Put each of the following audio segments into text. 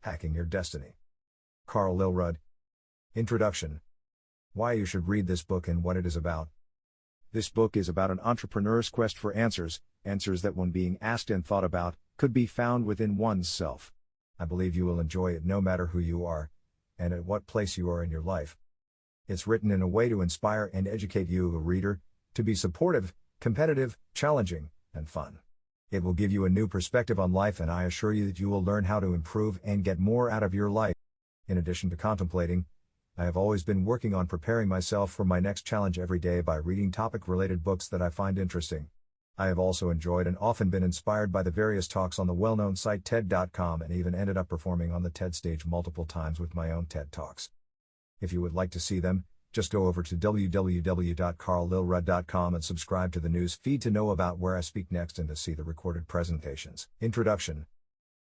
Hacking Your Destiny. Karl Lillrud. Introduction. Why you should read this book and what it is about. This book is about an entrepreneur's quest for answers that when being asked and thought about, could be found within one's self. I believe you will enjoy it no matter who you are, and at what place you are in your life. It's written in a way to inspire and educate you, the reader, to be supportive, competitive, challenging, and fun. It will give you a new perspective on life, and I assure you that you will learn how to improve and get more out of your life. In addition to contemplating, I have always been working on preparing myself for my next challenge every day by reading topic-related books that I find interesting. I have also enjoyed and often been inspired by the various talks on the well-known site TED.com, and even ended up performing on the TED stage multiple times with my own TED Talks. If you would like to see them, just go over to www.karllillrud.com and subscribe to the news feed to know about where I speak next and to see the recorded presentations. Introduction.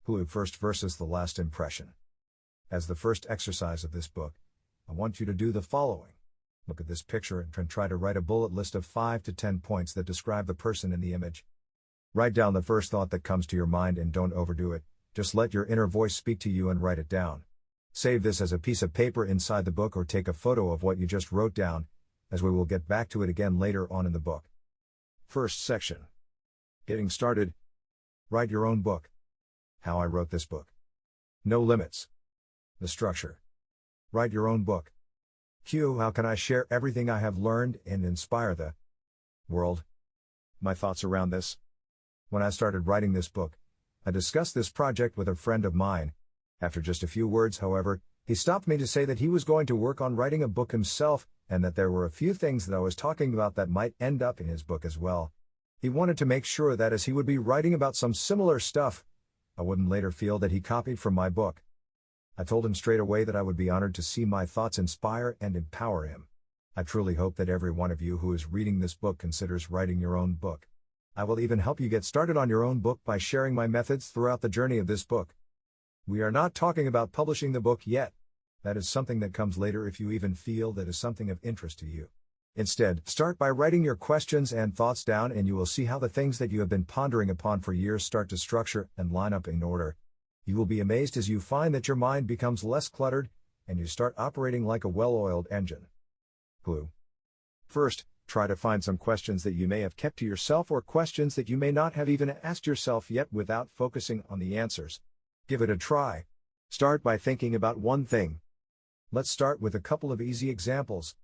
Clue: First versus the last impression. As the first exercise of this book, I want you to do the following. Look at this picture and try to write a bullet list of 5 to 10 points that describe the person in the image. Write down the first thought that comes to your mind and don't overdo it, just let your inner voice speak to you and write it down. Save this as a piece of paper inside the book or take a photo of what you just wrote down, as we will get back to it again later on in the book. First section. Getting started. Write your own book. How I wrote this book. No limits. The structure. Write your own book. Q. How can I share everything I have learned and inspire the world? My thoughts around this. When I started writing this book, I discussed this project with a friend of mine. After just a few words, however, he stopped me to say that he was going to work on writing a book himself, and that there were a few things that I was talking about that might end up in his book as well. He wanted to make sure that as he would be writing about some similar stuff, I wouldn't later feel that he copied from my book. I told him straight away that I would be honored to see my thoughts inspire and empower him. I truly hope that every one of you who is reading this book considers writing your own book. I will even help you get started on your own book by sharing my methods throughout the journey of this book. We are not talking about publishing the book yet. That is something that comes later if you even feel that is something of interest to you. Instead, start by writing your questions and thoughts down, and you will see how the things that you have been pondering upon for years start to structure and line up in order. You will be amazed as you find that your mind becomes less cluttered, and you start operating like a well-oiled engine. Clue. First, try to find some questions that you may have kept to yourself or questions that you may not have even asked yourself yet without focusing on the answers. Give it a try. Start by thinking about one thing. Let's start with a couple of easy examples.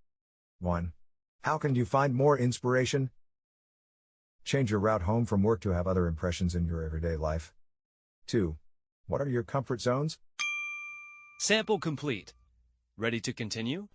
1. How can you find more inspiration? Change your route home from work to have other impressions in your everyday life. 2. What are your comfort zones? Sample complete. Ready to continue?